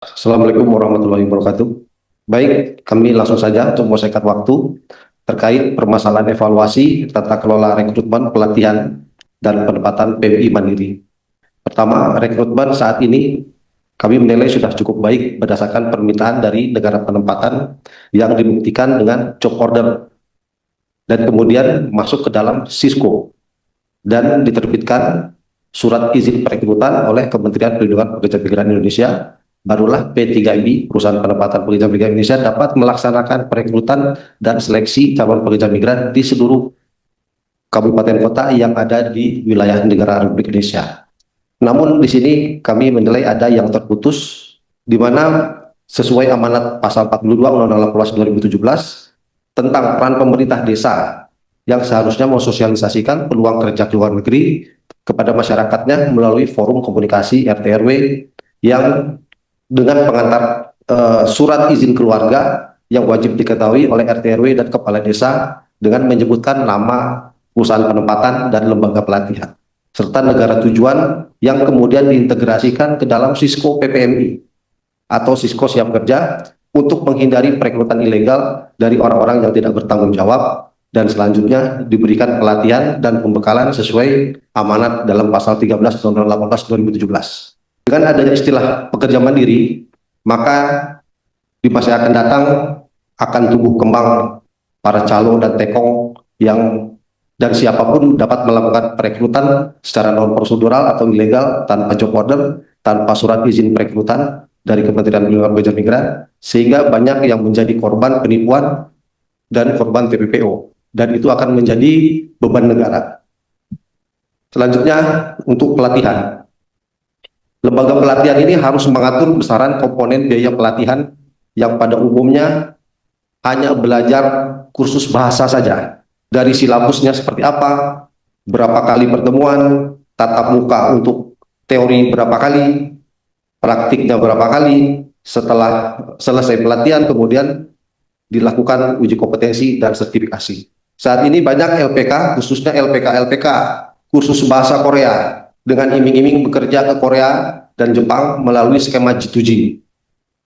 Assalamualaikum warahmatullahi wabarakatuh. Baik, kami langsung saja untuk mempersingkat waktu terkait permasalahan evaluasi tata kelola rekrutmen, pelatihan, dan penempatan PMI Mandiri. Pertama, rekrutmen saat ini kami menilai sudah cukup baik berdasarkan permintaan dari negara penempatan yang dibuktikan dengan job order dan kemudian masuk ke dalam Sisco dan diterbitkan surat izin perekrutan oleh Kementerian Perlindungan Pekerja Migran Indonesia. Barulah P3MI, perusahaan penempatan pekerja migran Indonesia, dapat melaksanakan perekrutan dan seleksi calon pekerja migran di seluruh kabupaten kota yang ada di wilayah negara Republik Indonesia. Namun di sini kami menilai ada yang terputus, di mana sesuai amanat pasal 42 Undang-Undang 18 2017 tentang peran pemerintah desa yang seharusnya mensosialisasikan peluang kerja ke luar negeri kepada masyarakatnya melalui forum komunikasi RT RW yang dengan pengantar surat izin keluarga yang wajib diketahui oleh RT RW dan kepala desa dengan menyebutkan nama perusahaan penempatan dan lembaga pelatihan serta negara tujuan yang kemudian diintegrasikan ke dalam Sisco PPMI atau Sisco Siap Kerja untuk menghindari perekrutan ilegal dari orang-orang yang tidak bertanggung jawab, dan selanjutnya diberikan pelatihan dan pembekalan sesuai amanat dalam pasal 13 Undang-Undang 18 2017. Dengan adanya istilah pekerja mandiri, maka di masa yang akan datang akan tumbuh kembang para calo dan tekong yang dan siapapun dapat melakukan perekrutan secara non prosedural atau ilegal tanpa job order, tanpa surat izin perekrutan dari Kementerian Perlindungan Pekerja Migran, sehingga banyak yang menjadi korban penipuan dan korban TPPO, dan itu akan menjadi beban negara. Selanjutnya untuk pelatihan. Lembaga pelatihan ini harus mengatur besaran komponen biaya pelatihan yang pada umumnya hanya belajar kursus bahasa saja. Dari silabusnya seperti apa, berapa kali pertemuan, tatap muka untuk teori berapa kali, praktiknya berapa kali, setelah selesai pelatihan kemudian dilakukan uji kompetensi dan sertifikasi. Saat ini banyak LPK, khususnya LPK kursus bahasa Korea, dengan iming-iming bekerja ke Korea dan Jepang melalui skema G2G,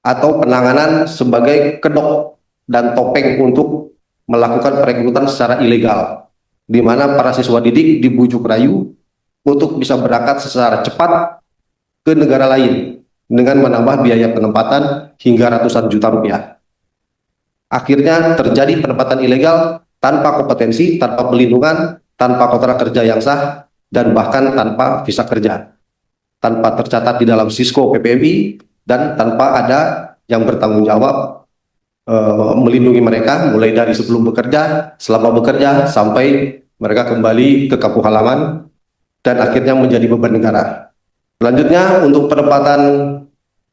atau penanganan sebagai kedok dan topeng untuk melakukan perekrutan secara ilegal, di mana para siswa didik dibujuk rayu untuk bisa berangkat secara cepat ke negara lain dengan menambah biaya penempatan hingga ratusan juta rupiah. Akhirnya terjadi penempatan ilegal tanpa kompetensi, tanpa pelindungan, tanpa kontrak kerja yang sah, dan bahkan tanpa visa kerja, tanpa tercatat di dalam Sisco PPMI, dan tanpa ada yang bertanggung jawab melindungi mereka mulai dari sebelum bekerja, selama bekerja, sampai mereka kembali ke kampung halaman dan akhirnya menjadi beban negara. Selanjutnya untuk penempatan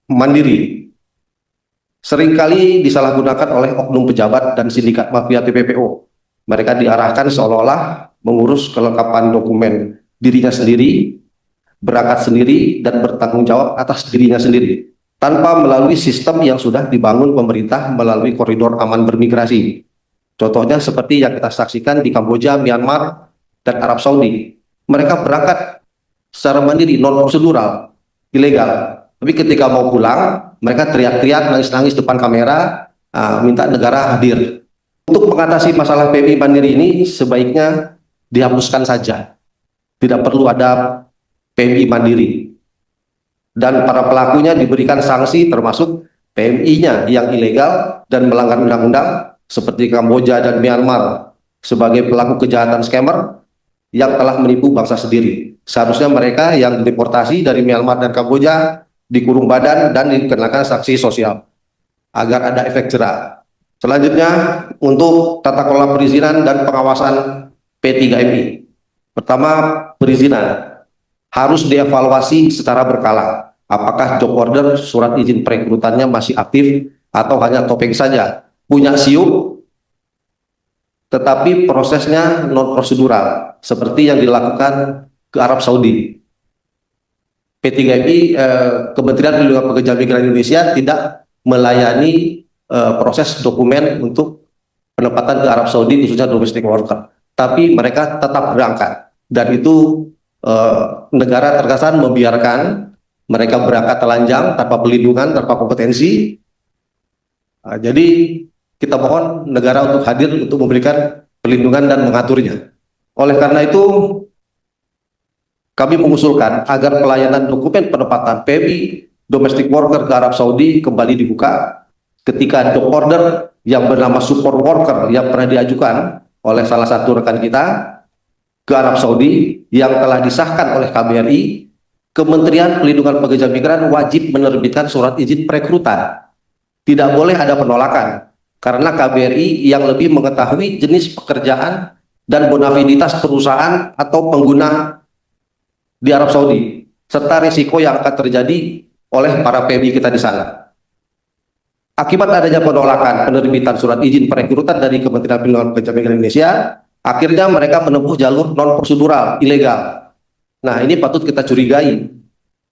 mandiri, seringkali disalahgunakan oleh oknum pejabat dan sindikat mafia TPPO. Mereka diarahkan seolah-olah mengurus kelengkapan dokumen dirinya sendiri, berangkat sendiri, dan bertanggung jawab atas dirinya sendiri, tanpa melalui sistem yang sudah dibangun pemerintah melalui koridor aman bermigrasi. Contohnya seperti yang kita saksikan di Kamboja, Myanmar, dan Arab Saudi. Mereka berangkat secara mandiri, non prosedural, ilegal. Tapi ketika mau pulang, mereka teriak-teriak, nangis-nangis depan kamera, minta negara hadir. Untuk mengatasi masalah PMI mandiri ini, sebaiknya dihapuskan saja. Tidak perlu ada PMI mandiri. Dan para pelakunya diberikan sanksi termasuk PMI-nya yang ilegal dan melanggar undang-undang seperti Kamboja dan Myanmar sebagai pelaku kejahatan scammer yang telah menipu bangsa sendiri. Seharusnya mereka yang deportasi dari Myanmar dan Kamboja dikurung badan dan dikenakan sanksi sosial agar ada efek jera. Selanjutnya untuk tata kelola perizinan dan pengawasan P3MI. Pertama, perizinan harus dievaluasi secara berkala. Apakah job order, surat izin perekrutannya masih aktif atau hanya topeng saja? Punya SIUP, tetapi prosesnya non prosedural, seperti yang dilakukan ke Arab Saudi. P3MI, Kementerian Perlindungan Pekerja Migran Indonesia, tidak melayani proses dokumen untuk penempatan ke Arab Saudi khususnya domestic worker, tapi mereka tetap berangkat, dan itu negara terkesan membiarkan mereka berangkat telanjang tanpa pelindungan, tanpa kompetensi. Jadi kita mohon negara untuk hadir untuk memberikan perlindungan dan mengaturnya. Oleh karena itu, kami mengusulkan agar pelayanan dokumen penempatan PMI domestic worker ke Arab Saudi kembali dibuka ketika job order yang bernama support worker yang pernah diajukan oleh salah satu rekan kita ke Arab Saudi yang telah disahkan oleh KBRI, Kementerian Perlindungan Pekerja Migran wajib menerbitkan surat izin perekrutan. Tidak boleh ada penolakan, karena KBRI yang lebih mengetahui jenis pekerjaan dan bonaviditas perusahaan atau pengguna di Arab Saudi, serta risiko yang akan terjadi oleh para PMI kita di sana. Akibat adanya penolakan penerbitan surat izin perekrutan dari Kementerian Perlindungan Pekerja Migran Indonesia, akhirnya mereka menempuh jalur non-prosedural, ilegal. Nah, ini patut kita curigai.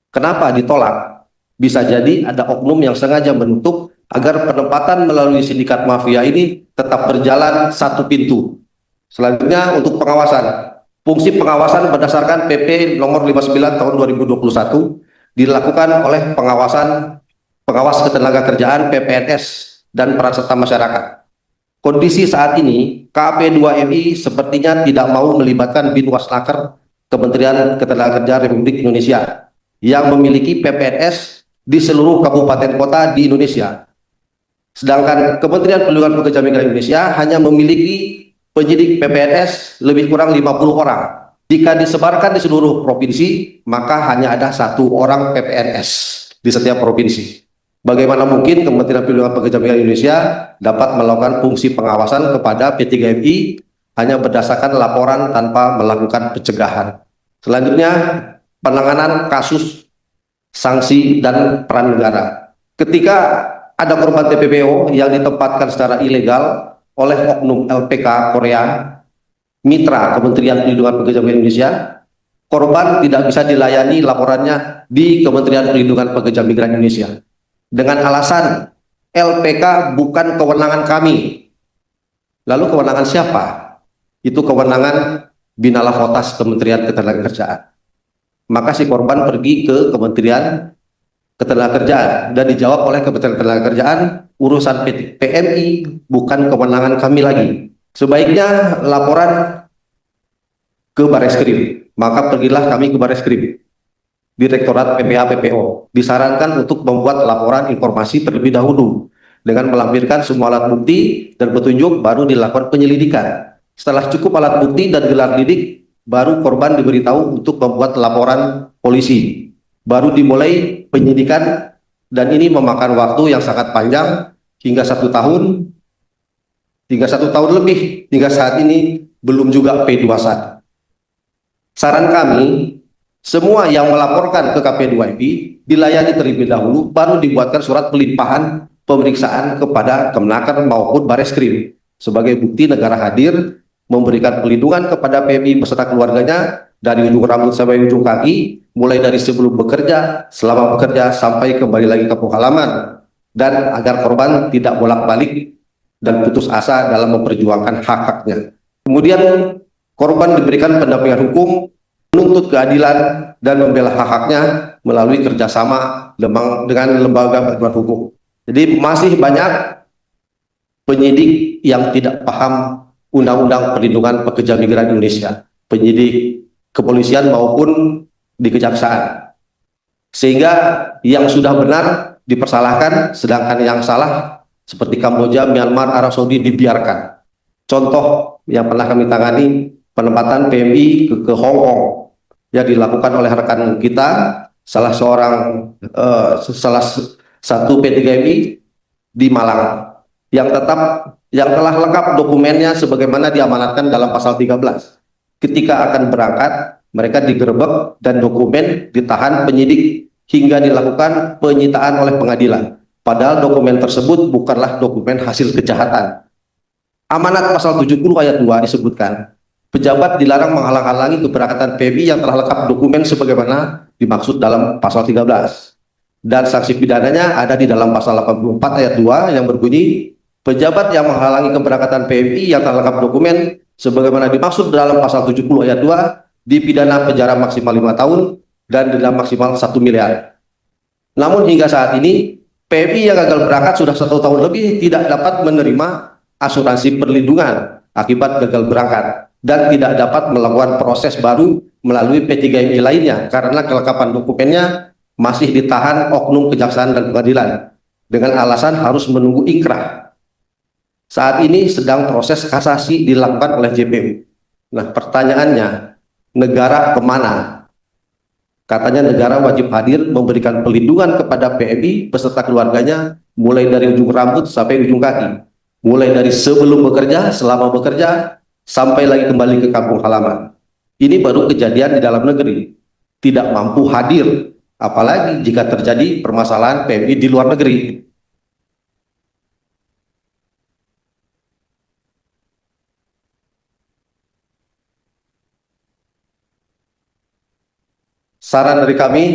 Kenapa ditolak? Bisa jadi ada oknum yang sengaja menutup agar penempatan melalui sindikat mafia ini tetap berjalan satu pintu. Selanjutnya untuk pengawasan. Fungsi pengawasan berdasarkan PP nomor 59 tahun 2021 dilakukan oleh pengawas ketenagakerjaan, PPNS, dan peran serta masyarakat. Kondisi saat ini, KP2MI sepertinya tidak mau melibatkan Binwasnaker Kementerian Ketenagakerjaan Republik Indonesia yang memiliki PPNS di seluruh kabupaten kota di Indonesia. Sedangkan Kementerian Perlindungan Pekerja Migran Indonesia hanya memiliki penyidik PPNS lebih kurang 50 orang. Jika disebarkan di seluruh provinsi, maka hanya ada 1 orang PPNS di setiap provinsi. Bagaimana mungkin Kementerian Perlindungan Pekerja Migran Indonesia dapat melakukan fungsi pengawasan kepada P3MI hanya berdasarkan laporan tanpa melakukan pencegahan. Selanjutnya, penanganan kasus sanksi dan peran negara. Ketika ada korban TPPO yang ditempatkan secara ilegal oleh oknum LPK Korea, mitra Kementerian Perlindungan Pekerja Migran Indonesia, korban tidak bisa dilayani laporannya di Kementerian Perlindungan Pekerja Migran Indonesia dengan alasan LPK bukan kewenangan kami. Lalu kewenangan siapa? Itu kewenangan Binala Fotas Kementerian Ketenagakerjaan. Maka si korban pergi ke Kementerian Ketenagakerjaan dan dijawab oleh Kementerian Ketenagakerjaan, urusan PMI bukan kewenangan kami lagi. Sebaiknya laporan ke Bareskrim. Maka pergilah kami ke Bareskrim, Direktorat PPH PPO. Disarankan untuk membuat laporan informasi terlebih dahulu dengan melampirkan semua alat bukti dan petunjuk, baru dilakukan penyelidikan. Setelah cukup alat bukti dan gelar lidik, baru korban diberitahu untuk membuat laporan polisi. Baru dimulai penyidikan, dan ini memakan waktu yang sangat panjang hingga 1 tahun, hingga 1 tahun lebih, hingga saat ini belum juga P21. Saran kami, semua yang melaporkan ke KP2MI dilayani terlebih dahulu, baru dibuatkan surat pelimpahan pemeriksaan kepada Kemenaker maupun Bareskrim sebagai bukti negara hadir memberikan perlindungan kepada PMI beserta keluarganya dari ujung rambut sampai ujung kaki, mulai dari sebelum bekerja, selama bekerja, sampai kembali lagi ke kampung halaman, dan agar korban tidak bolak-balik dan putus asa dalam memperjuangkan hak-haknya. Kemudian korban diberikan pendampingan hukum, menuntut keadilan, dan membela hak-haknya melalui kerjasama dengan lembaga bantuan hukum. Jadi masih banyak penyidik yang tidak paham Undang-Undang Perlindungan Pekerja Migran Indonesia, penyidik kepolisian maupun di kejaksaan, sehingga yang sudah benar dipersalahkan, sedangkan yang salah seperti Kamboja, Myanmar, Arab Saudi dibiarkan. Contoh yang pernah kami tangani, penempatan PMI ke Hong Kong yang dilakukan oleh rekan kita, salah satu P3MI di Malang, yang telah lengkap dokumennya sebagaimana diamanatkan dalam pasal 13. Ketika akan berangkat, mereka digerebek dan dokumen ditahan penyidik hingga dilakukan penyitaan oleh pengadilan. Padahal dokumen tersebut bukanlah dokumen hasil kejahatan. Amanat pasal 70 ayat 2 disebutkan, pejabat dilarang menghalang-halangi keberangkatan PMI yang telah lengkap dokumen sebagaimana dimaksud dalam pasal 13. Dan sanksi pidananya ada di dalam pasal 84 ayat 2 yang berbunyi, pejabat yang menghalangi keberangkatan PMI yang telah lengkap dokumen sebagaimana dimaksud dalam pasal 70 ayat 2 dipidana penjara maksimal 5 tahun dan denda maksimal 1 miliar. Namun hingga saat ini PMI yang gagal berangkat sudah 1 tahun lebih tidak dapat menerima asuransi perlindungan akibat gagal berangkat dan tidak dapat melakukan proses baru melalui P3MI lainnya karena kelengkapan dokumennya masih ditahan oknum kejaksaan dan pengadilan dengan alasan harus menunggu ingkrah. Saat ini sedang proses kasasi dilakukan oleh JPU. Nah, pertanyaannya, negara kemana? Katanya negara wajib hadir memberikan perlindungan kepada PMI beserta keluarganya mulai dari ujung rambut sampai ujung kaki. Mulai dari sebelum bekerja, selama bekerja, sampai lagi kembali ke kampung halaman. Ini baru kejadian di dalam negeri. Tidak mampu hadir, apalagi jika terjadi permasalahan PMI di luar negeri. Saran dari kami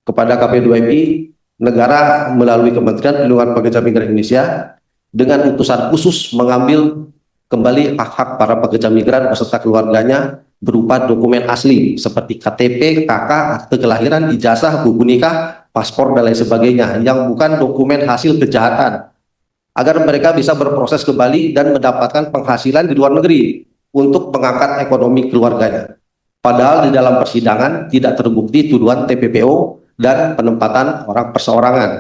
kepada KP2MI, negara melalui Kementerian Perlindungan Pekerja Migran Indonesia dengan utusan khusus mengambil kembali hak-hak para pekerja migran beserta keluarganya berupa dokumen asli seperti KTP, KK, akte kelahiran, ijazah, buku nikah, paspor, dan lain sebagainya yang bukan dokumen hasil kejahatan agar mereka bisa berproses kembali dan mendapatkan penghasilan di luar negeri untuk mengangkat ekonomi keluarganya. Padahal di dalam persidangan tidak terbukti tuduhan TPPO dan penempatan orang perseorangan.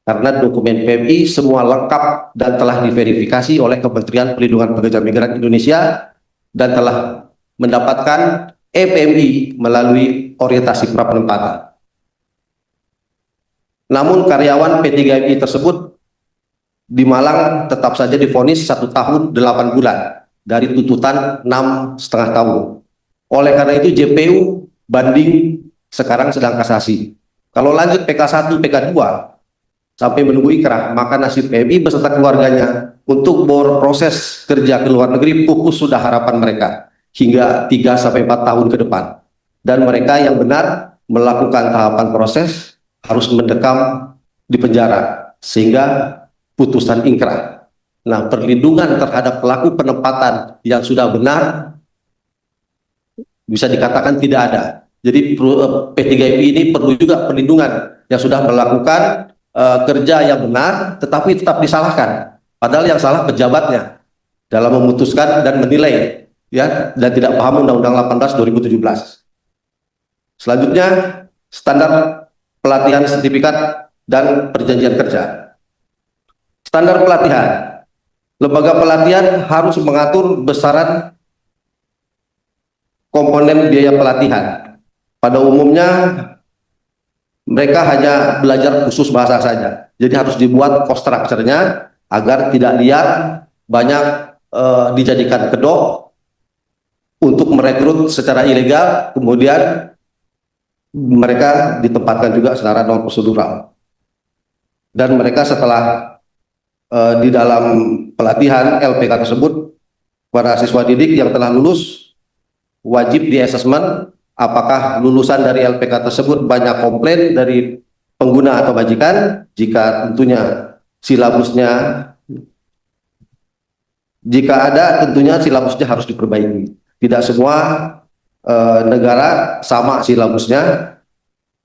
Karena dokumen PMI semua lengkap dan telah diverifikasi oleh Kementerian Perlindungan Pekerja Migran Indonesia dan telah mendapatkan EPMI melalui orientasi prapenempatan. Namun karyawan P3MI tersebut di Malang tetap saja divonis 1 tahun 8 bulan dari tuntutan 6,5 tahun. Oleh karena itu JPU banding sekarang sedang kasasi. Kalau lanjut PK1, PK2 sampai menunggu ikrah, maka nasib PMI beserta keluarganya untuk berproses kerja ke luar negeri pupus sudah harapan mereka hingga 3-4 tahun ke depan. Dan mereka yang benar melakukan tahapan proses harus mendekam di penjara sehingga putusan ingkrah. Nah, perlindungan terhadap pelaku penempatan yang sudah benar bisa dikatakan tidak ada. Jadi P3MI ini perlu juga perlindungan yang sudah melakukan kerja yang benar tetapi tetap disalahkan. Padahal yang salah pejabatnya dalam memutuskan dan menilai ya dan tidak paham Undang-Undang 18 2017. Selanjutnya standar pelatihan sertifikat dan perjanjian kerja. Standar pelatihan. Lembaga pelatihan harus mengatur besaran komponen biaya pelatihan. Pada umumnya mereka hanya belajar khusus bahasa saja. Jadi harus dibuat cost structure-nya agar tidak liar, banyak dijadikan kedok untuk merekrut secara ilegal, kemudian mereka ditempatkan juga secara non prosedural. Dan mereka setelah di dalam pelatihan LPK tersebut, para siswa didik yang telah lulus wajib di asesmen apakah lulusan dari LPK tersebut banyak komplain dari pengguna atau majikan. Jika tentunya silabusnya, jika ada tentunya silabusnya harus diperbaiki. Tidak semua negara sama silabusnya,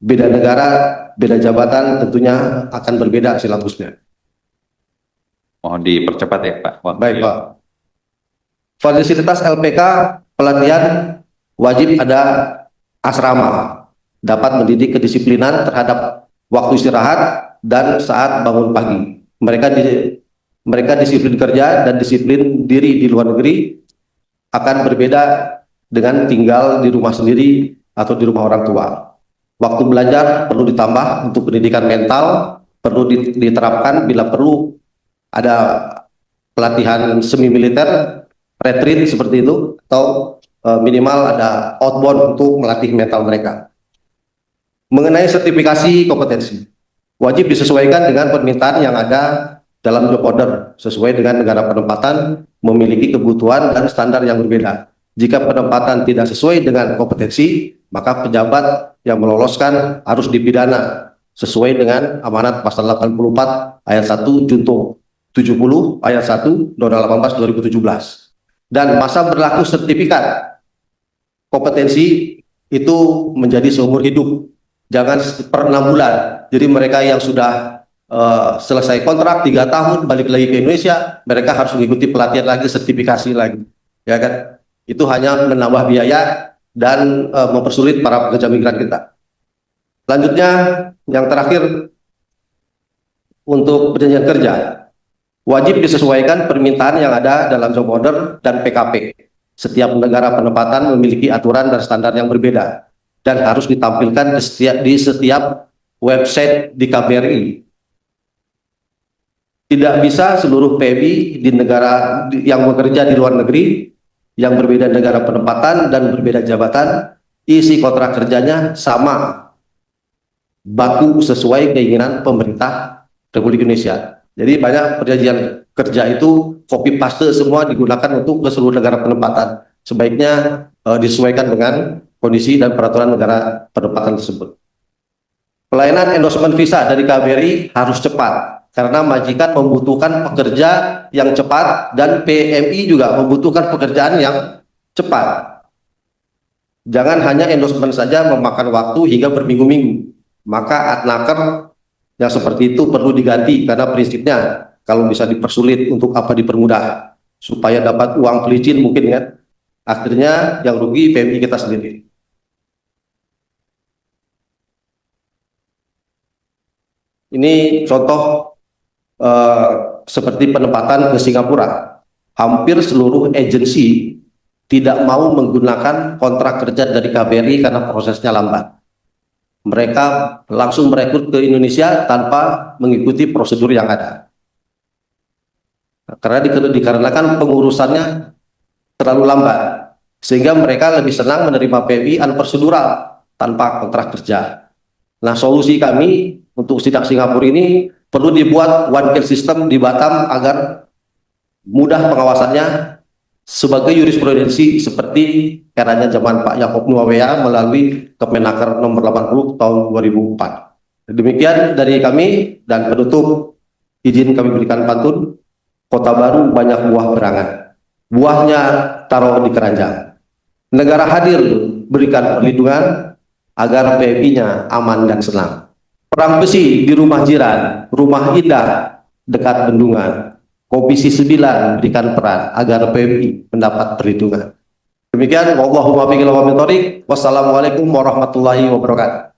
beda negara, beda jabatan tentunya akan berbeda silabusnya. Mohon dipercepat ya Pak. Baik Pak. Fasilitas LPK pelatihan wajib ada asrama, dapat mendidik kedisiplinan terhadap waktu istirahat dan saat bangun pagi. Mereka disiplin kerja dan disiplin diri di luar negeri akan berbeda dengan tinggal di rumah sendiri atau di rumah orang tua. Waktu belajar perlu ditambah untuk pendidikan mental, perlu diterapkan bila perlu ada pelatihan semi militer, retreat seperti itu, atau minimal ada outbound untuk melatih mental mereka. Mengenai sertifikasi kompetensi, wajib disesuaikan dengan permintaan yang ada dalam job order sesuai dengan negara penempatan, memiliki kebutuhan dan standar yang berbeda. Jika penempatan tidak sesuai dengan kompetensi, maka pejabat yang meloloskan harus dipidana sesuai dengan amanat pasal 84 ayat 1 Junto 70 ayat 1 Undang-Undang 18 2017. Dan masa berlaku sertifikat kompetensi itu menjadi seumur hidup Jangan per 6 bulan. Jadi mereka yang sudah selesai kontrak 3 tahun balik lagi ke Indonesia, mereka harus mengikuti pelatihan lagi, sertifikasi lagi, ya kan? Itu hanya menambah biaya dan mempersulit para pekerja migran kita. Selanjutnya, yang terakhir, untuk perjanjian kerja, wajib disesuaikan permintaan yang ada dalam job order dan PKP. Setiap negara penempatan memiliki aturan dan standar yang berbeda dan harus ditampilkan di setiap website di KBRI. Tidak bisa seluruh PMI di negara yang bekerja di luar negeri yang berbeda negara penempatan dan berbeda jabatan, isi kontrak kerjanya sama, baku sesuai keinginan pemerintah Republik Indonesia. Jadi banyak perjanjian kerja itu copy paste semua digunakan untuk ke seluruh negara penempatan. Sebaiknya disesuaikan dengan kondisi dan peraturan negara penempatan tersebut. Pelayanan endorsement visa dari KBRI harus cepat karena majikan membutuhkan pekerja yang cepat dan PMI juga membutuhkan pekerjaan yang cepat. Jangan hanya endorsement saja memakan waktu hingga berminggu-minggu. Maka adnaker yang seperti itu perlu diganti karena prinsipnya kalau bisa dipersulit untuk apa dipermudah supaya dapat uang pelicin mungkin kan, akhirnya yang rugi PMI kita sendiri. Ini contoh seperti penempatan ke Singapura. Hampir seluruh agensi tidak mau menggunakan kontrak kerja dari KBRI karena prosesnya lambat. Mereka langsung merekrut ke Indonesia tanpa mengikuti prosedur yang ada. Karena dikarenakan pengurusannya terlalu lambat, sehingga mereka lebih senang menerima PMI unprocedural tanpa kontrak kerja. Nah, solusi kami untuk sidak Singapura ini perlu dibuat one care system di Batam agar mudah pengawasannya sebagai jurisprudensi seperti eranya zaman Pak Yaakob Nuawea melalui Kemenaker nomor 80 tahun 2004. Demikian dari kami, dan penutup izin kami berikan pantun. Kota Baru banyak buah berangan, buahnya taruh di keranjang. Negara hadir berikan perlindungan agar PMI-nya aman dan senang. Perang besi di rumah jiran, rumah indah dekat bendungan. Komisi 9 berikan peran agar PMI mendapat perlindungan. Demikian, wallahumma biqil wa min thoriq. Wassalamualaikum warahmatullahi wabarakatuh.